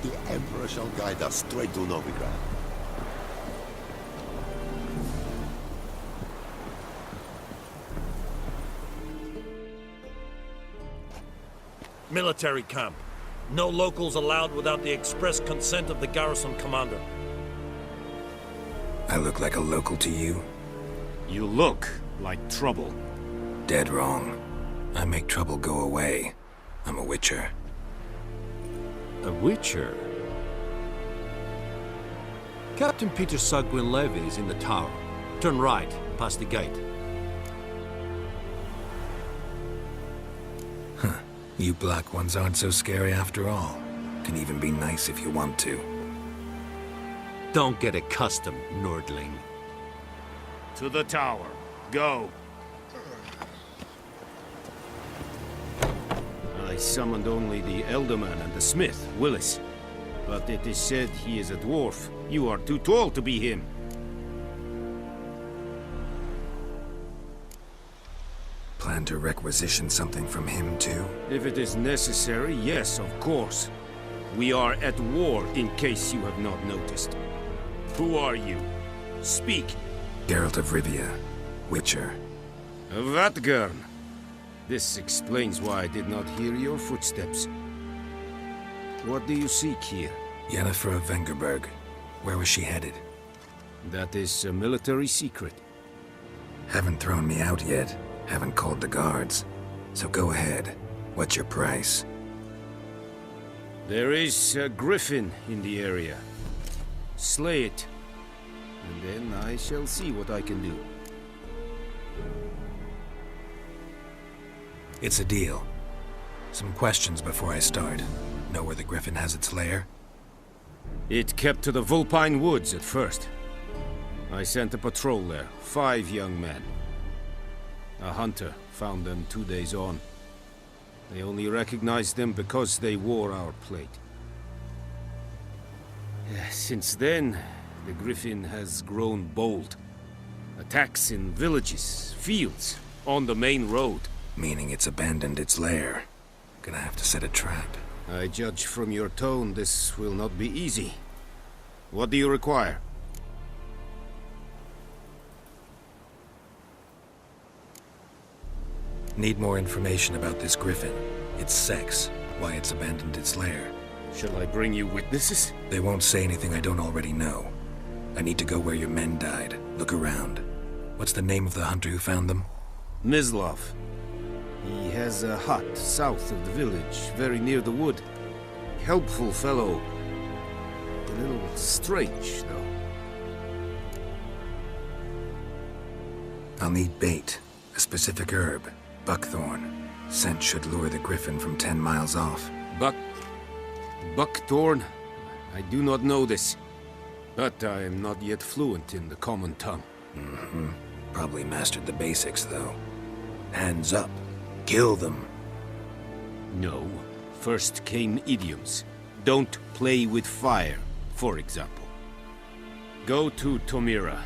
The Emperor shall guide us straight to Novigrad. Military camp. No locals allowed without the express consent of the garrison commander. I look like a local to you? You look like trouble. Dead wrong. I make trouble go away. I'm a witcher. A witcher? Captain Peter Sagwin-Levy is in the tower. Turn right, past the gate. Huh. You black ones aren't so scary after all. Can even be nice if you want to. Don't get accustomed, Nordling. To the tower. Go. I summoned only the Elderman and the smith, Willis. But it is said he is a dwarf. You are too tall to be him. Plan to requisition something from him, too? If it is necessary, yes, of course. We are at war, in case you have not noticed. Who are you? Speak. Geralt of Rivia, Witcher. Vatgern. This explains why I did not hear your footsteps. What do you seek here? Yennefer of Vengerberg. Where was she headed? That is a military secret. Haven't thrown me out yet. Haven't called the guards. So go ahead. What's your price? There is a griffin in the area. Slay it. And then I shall see what I can do. It's a deal. Some questions before I start. Know where the griffin has its lair? It kept to the Vulpine Woods at first. I sent a patrol there, 5 young men. A hunter found them 2 days on. They only recognized them because they wore our plate. Since then, the griffin has grown bold. Attacks in villages, fields, on the main road. Meaning it's abandoned its lair. Gonna have to set a trap. I judge from your tone this will not be easy. What do you require? Need more information about this griffin. Its sex, why it's abandoned its lair. Shall I bring you witnesses? They won't say anything I don't already know. I need to go where your men died. Look around. What's the name of the hunter who found them? Mislav. He has a hut south of the village, very near the wood. Helpful fellow. A little strange, though. I'll need bait. A specific herb. Buckthorn. Scent should lure the griffin from 10 miles off. Buckthorn? I do not know this. But I am not yet fluent in the common tongue. Probably mastered the basics, though. Hands up. Kill them. No. First came idioms. Don't play with fire, for example. Go to Tomira,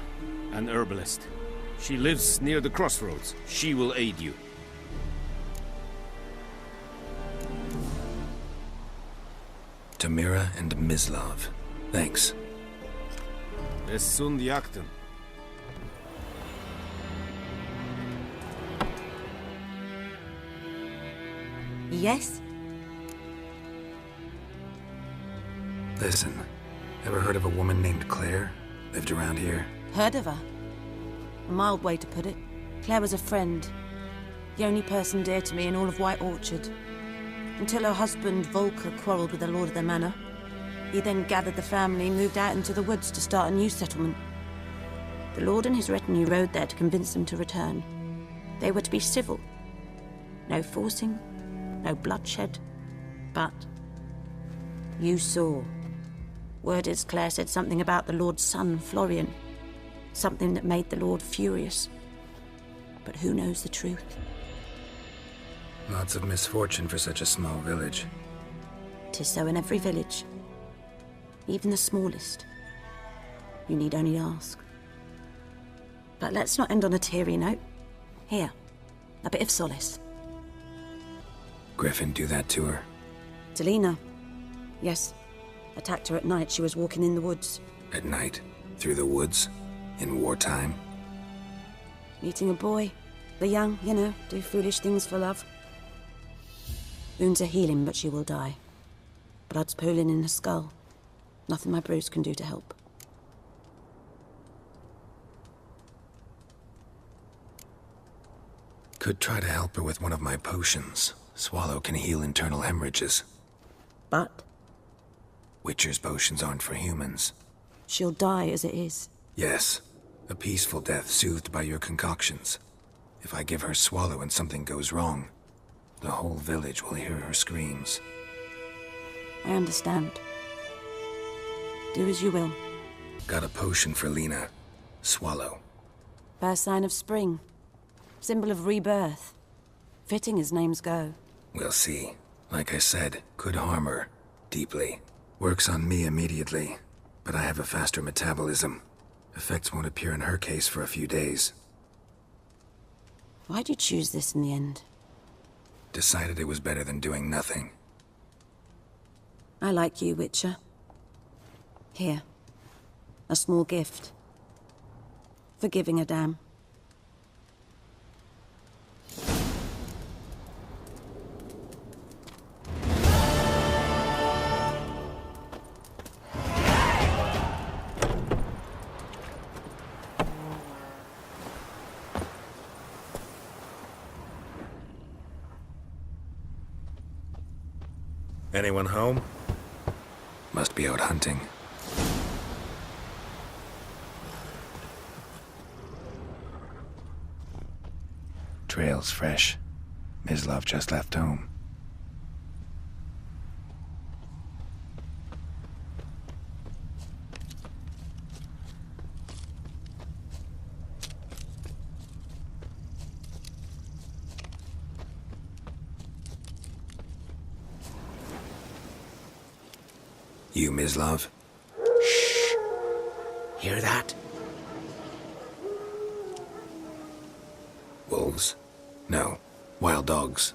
an herbalist. She lives near the crossroads. She will aid you. Tamira and Mislav. Thanks. Es sunt jakten. Yes? Listen, ever heard of a woman named Claire? Lived around here? Heard of her? A mild way to put it. Claire was a friend. The only person dear to me in all of White Orchard. Until her husband, Volker, quarreled with the lord of the manor. He then gathered the family and moved out into the woods to start a new settlement. The lord and his retinue rode there to convince them to return. They were to be civil. No forcing, no bloodshed. But you saw. Word is Claire said something about the lord's son, Florian. Something that made the lord furious. But who knows the truth? Lots of misfortune for such a small village. 'Tis so in every village. Even the smallest. You need only ask. But let's not end on a teary note. Here, a bit of solace. Griffin do that to her? Delina. Yes. Attacked her at night. She was walking in the woods. At night? Through the woods? In wartime? Meeting a boy. The young, you know, do foolish things for love. Wounds are healing, but she will die. Blood's pooling in her skull. Nothing my bruise can do to help. Could try to help her with one of my potions. Swallow can heal internal hemorrhages. But Witcher's potions aren't for humans. she'll die as it is. Yes. A peaceful death soothed by your concoctions. If I give her Swallow and something goes wrong, the whole village will hear her screams. I understand. Do as you will. Got a potion for Lena. Swallow. First sign of spring. Symbol of rebirth. Fitting as names go. We'll see. Like I said, could harm her. Deeply. Works on me immediately, but I have a faster metabolism. Effects won't appear in her case for a few days. Why'd you choose this in the end? Decided it was better than doing nothing. I like you, Witcher. Here. A small gift. For giving a damn. Anyone home? Must be out hunting. Trail's fresh. Mislav just left home. You, Mislav? Hear that? Wolves? No. Wild dogs.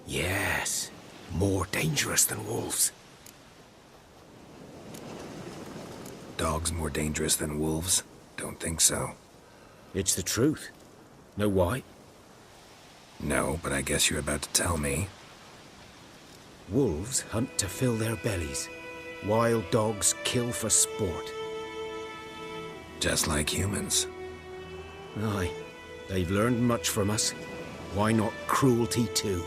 Yes. More dangerous than wolves. Dogs more dangerous than wolves? Don't think so. It's the truth. Know why? No, but I guess you're about to tell me. Wolves hunt to fill their bellies. Wild dogs kill for sport. Just like humans. Aye. They've learned much from us. Why not cruelty too?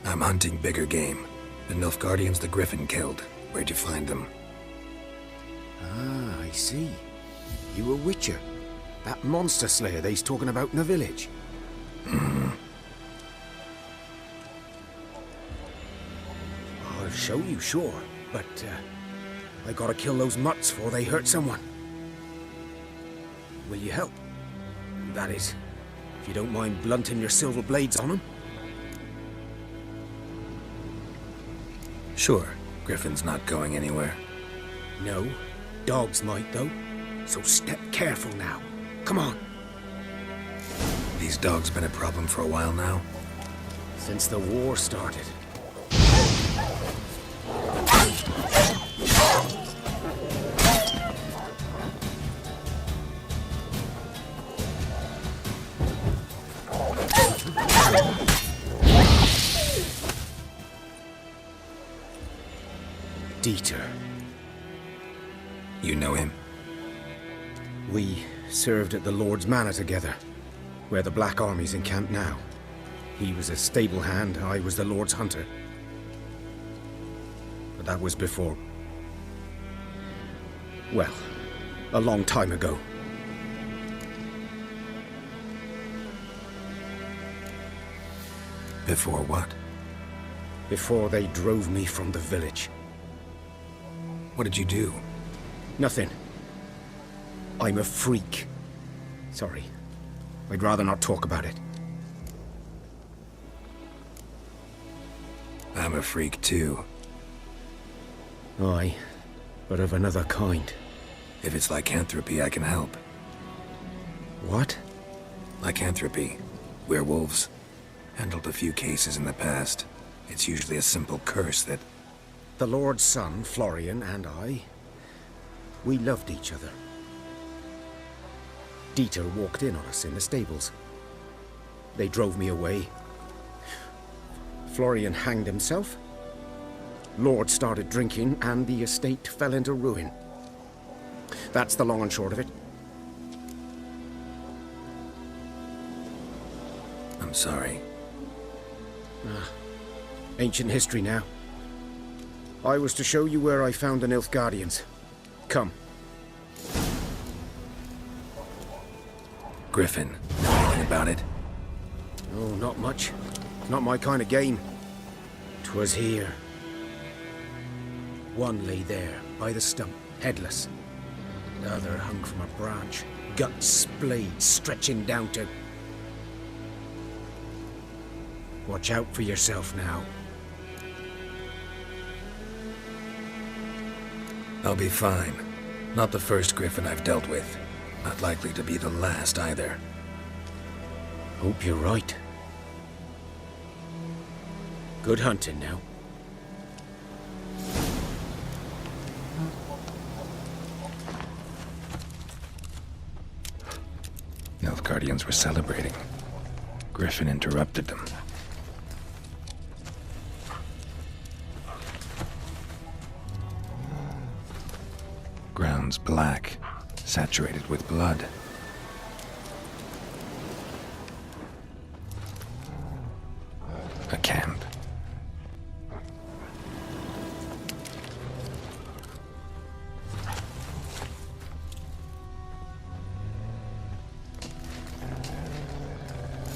I'm hunting bigger game. The Nilfgaardians the Griffin killed. Where'd you find them? Ah, I see. You a witcher. That monster slayer they's talking about in the village. I'll show you, sure. But, I gotta kill those mutts before they hurt someone. Will you help? That is, if you don't mind blunting your silver blades on them. Sure. Griffin's not going anywhere. No, dogs might though. So step careful now. Come on. These dogs been a problem for a while now? Since the war started. Dieter. You know him? We served at the Lord's Manor together, where the Black Army's encamped now. He was a stable hand, I was the Lord's hunter. But that was before... well, a long time ago. Before what? Before they drove me from the village. What did you do? Nothing. I'm a freak. Sorry. I'd rather not talk about it. I'm a freak too. Aye, but of another kind. If it's lycanthropy, I can help. What? Lycanthropy. Werewolves. Handled a few cases in the past. It's usually a simple curse that... The Lord's son, Florian, and I, we loved each other. Dieter walked in on us in the stables. They drove me away. Florian hanged himself. Lord started drinking, and the estate fell into ruin. That's the long and short of it. I'm sorry. Ancient history now. I was to show you where I found the Nilfgaardians. Come. Griffin, know anything about it? Oh, not much. Not my kind of game. 'Twas here. One lay there, by the stump, headless. The other hung from a branch, guts splayed, stretching down to... Watch out for yourself now. I'll be fine. Not the first Griffin I've dealt with. Not likely to be the last either. Hope you're right. Good hunting now. Nilfgaardians were celebrating. Griffin interrupted them. Ground's black, saturated with blood. A camp.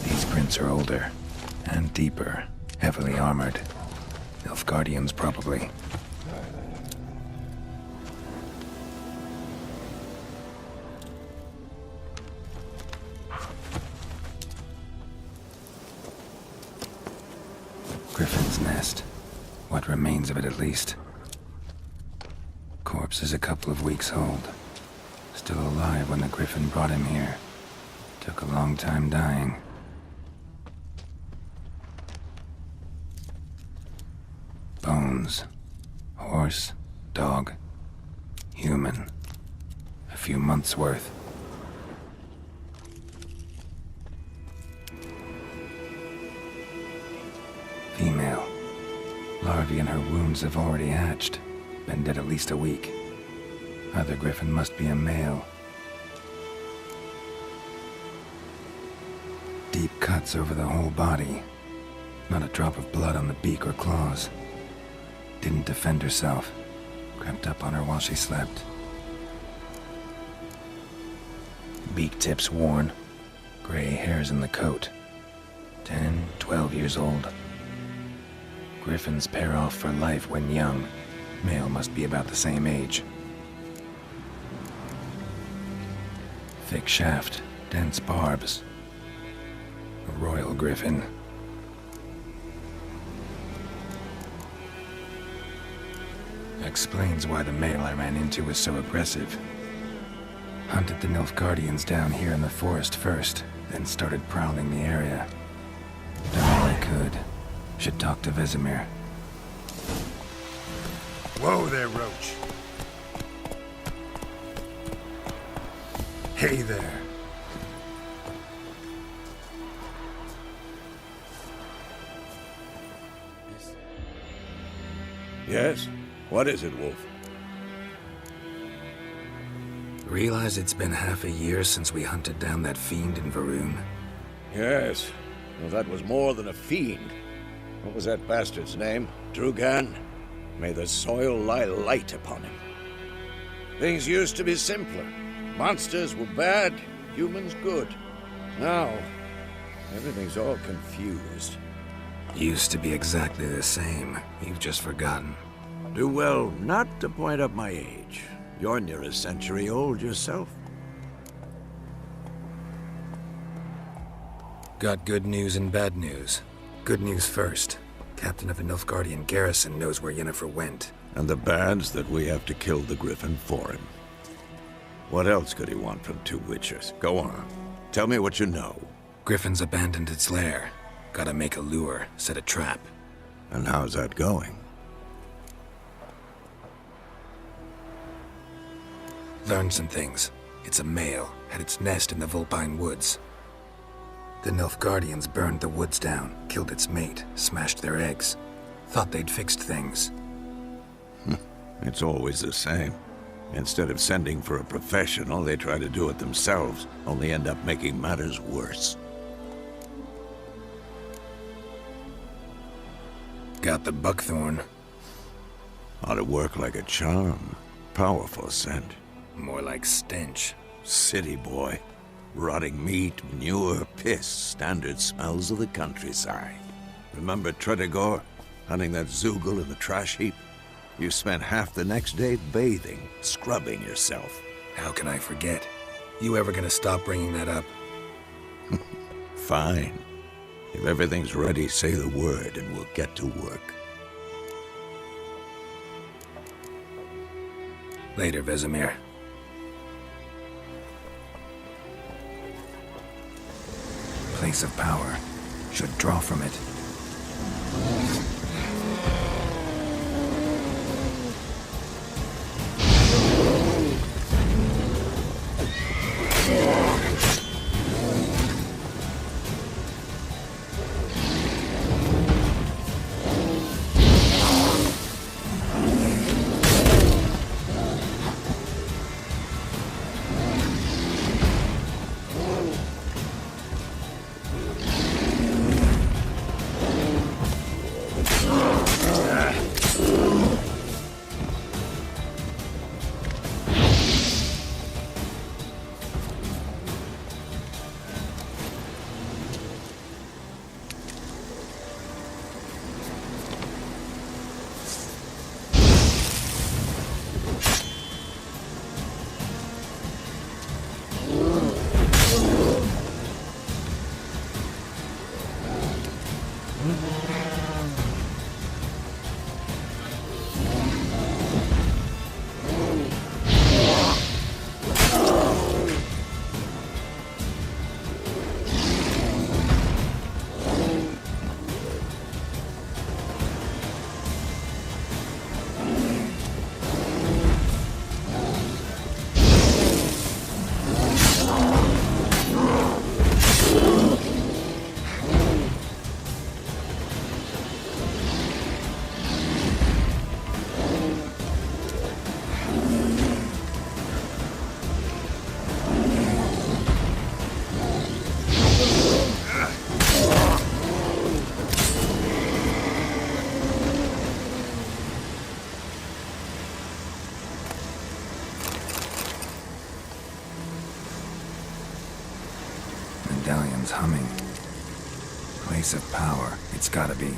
These prints are older and deeper, heavily armored. Nilfgaardians, probably. Griffin's nest. What remains of it, at least. Corpse is a couple of weeks old. Still alive when the Griffin brought him here. Took a long time dying. Bones. Horse, dog, human. A few months' worth. Female. Larvae in her wounds have already hatched. Been dead at least a week. Other Griffin must be a male. Deep cuts over the whole body. Not a drop of blood on the beak or claws. Didn't defend herself. Crept up on her while she slept. Beak tips worn. Gray hairs in the coat. 10, 12 years old. Griffins pair off for life when young. Male must be about the same age. Thick shaft, dense barbs. A royal Griffin. Explains why the male I ran into was so aggressive. Hunted the Nilfgaardians down here in the forest first, then started prowling the area. Done all I could. Should talk to Vesemir. Whoa there, Roach. Hey there. Yes? What is it, Wolf? Realize it's been half a year since we hunted down that fiend in Varun? Yes. Well, that was more than a fiend. What was that bastard's name? Drugan? May the soil lie light upon him. Things used to be simpler. Monsters were bad, humans good. Now, everything's all confused. Used to be exactly the same. You've just forgotten. Do well not to point up my age. You're near a century old yourself. Got good news and bad news. Good news first. Captain of the Nilfgaardian garrison knows where Yennefer went. And the bad's that we have to kill the Griffin for him. What else could he want from two Witchers? Go on. Tell me what you know. Griffin's abandoned its lair. Gotta make a lure, set a trap. And how's that going? Learned some things. It's a male, had its nest in the Vulpine Woods. The Nilfgaardians burned the woods down, killed its mate, smashed their eggs. Thought they'd fixed things. It's always the same. Instead of sending for a professional, they try to do it themselves, only end up making matters worse. Got the buckthorn. Ought to work like a charm. Powerful scent. More like stench. City boy. Rotting meat, manure, piss, standard smells of the countryside. Remember Tretogor? Hunting that Zoogle in the trash heap? You spent half the next day bathing, scrubbing yourself. How can I forget? You ever gonna stop bringing that up? Fine. If everything's ready, say the word and we'll get to work. Later, Vesemir. Place of power. Should draw from it. Medallion's humming. Place of power, it's gotta be.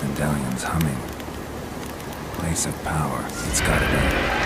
Medallion's humming. Place of power, it's gotta be.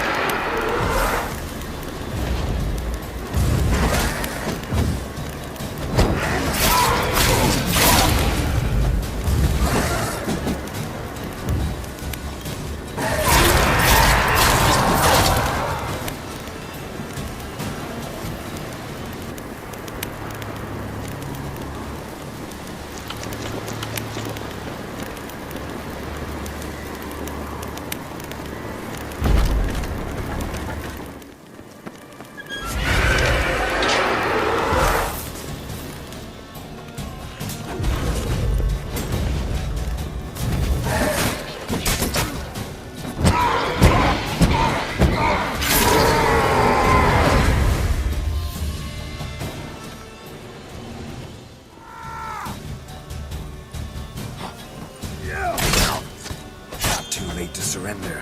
surrender.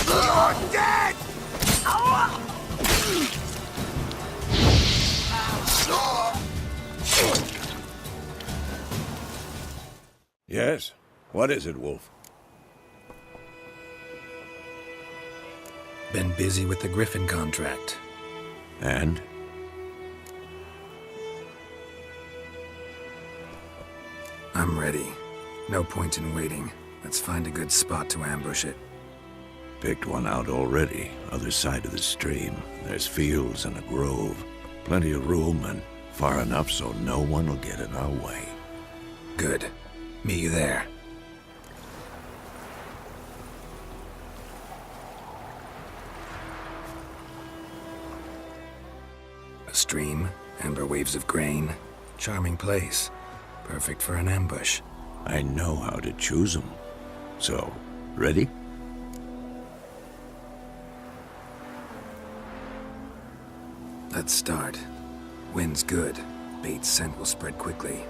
You're dead! Yes? What is it, Wolf? Been busy with the Griffin contract. And? I'm ready. No point in waiting. Let's find a good spot to ambush it. Picked one out already, other side of the stream. There's fields and a grove. Plenty of room and far enough so no one will get in our way. Good. Meet you there. A stream, amber waves of grain. Charming place. Perfect for an ambush. I know how to choose them. So, ready? Let's start. Wind's good. Bait's scent will spread quickly.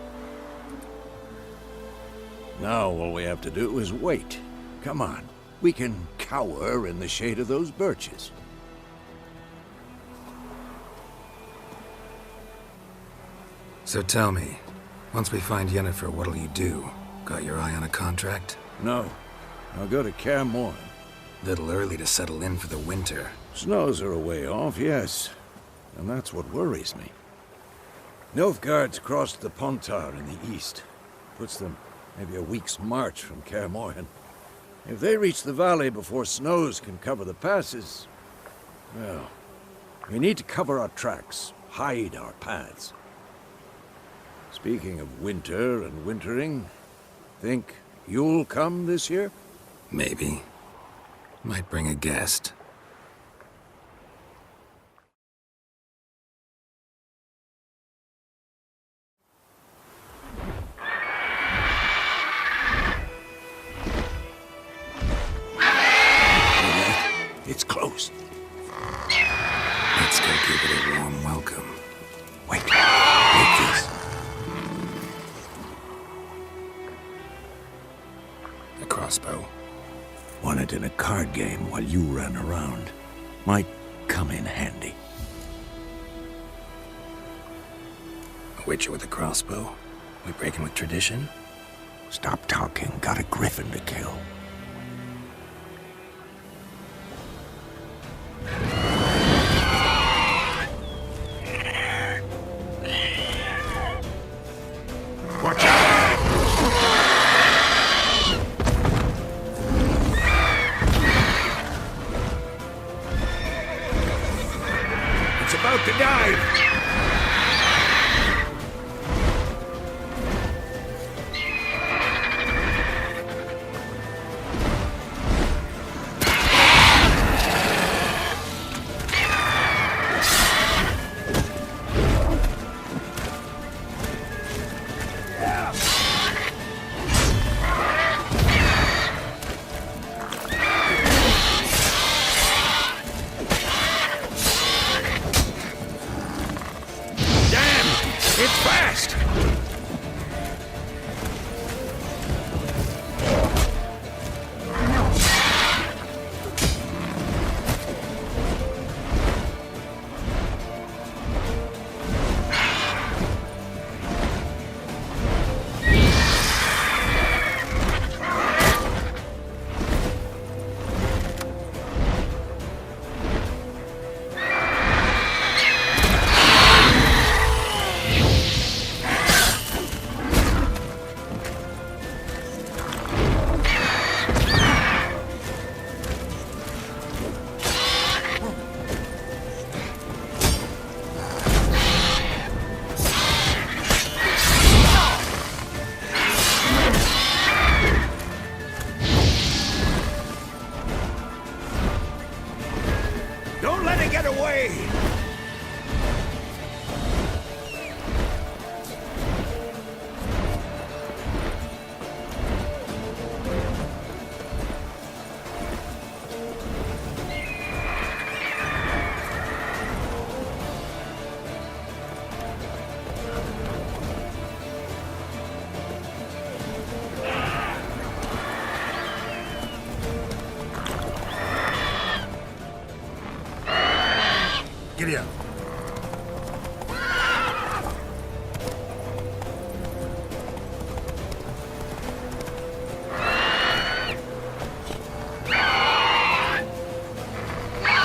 Now all we have to do is wait. Come on. We can cower in the shade of those birches. So tell me, once we find Yennefer, what'll you do? Got your eye on a contract? No. I'll go to Tercer. Little early to settle in for the winter. Snows are a way off, yes. And that's what worries me. Nilfgaard's crossed the Pontar in the east. Puts them maybe a week's march from Tercer. If they reach the valley before snows can cover the passes, well, we need to cover our tracks, hide our paths. Speaking of winter and wintering, think you'll come this year? Maybe. Might bring a guest. It's close. Let's go give it a warm welcome. Wait. Take this. A crossbow. Won it in a card game while you ran around. Might come in handy. A witcher with a crossbow? We breaking with tradition? Stop talking. Got a griffin to kill. Watch out! It's about to dive! Giddy up.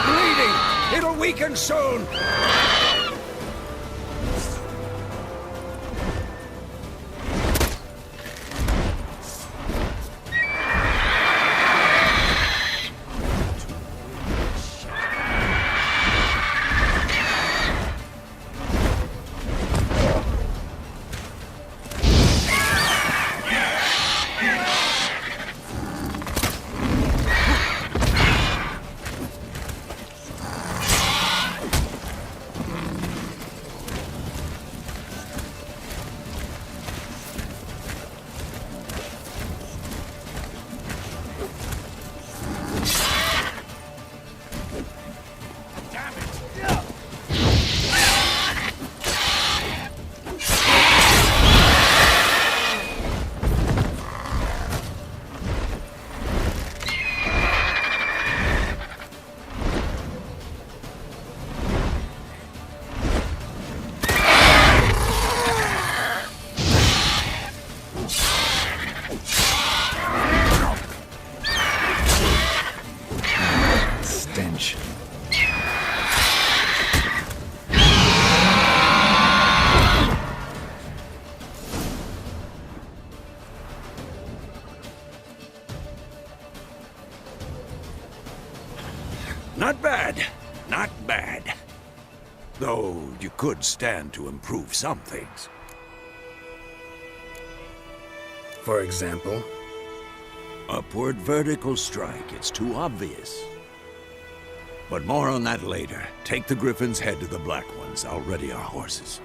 Bleeding! It'll weaken soon! Stench. Not bad. Not bad. Though you could stand to improve some things. For example? Upward vertical strike. It's too obvious. But more on that later. Take the Griffin's head to the Black Ones. I'll ready our horses.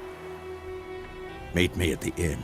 Meet me at the inn.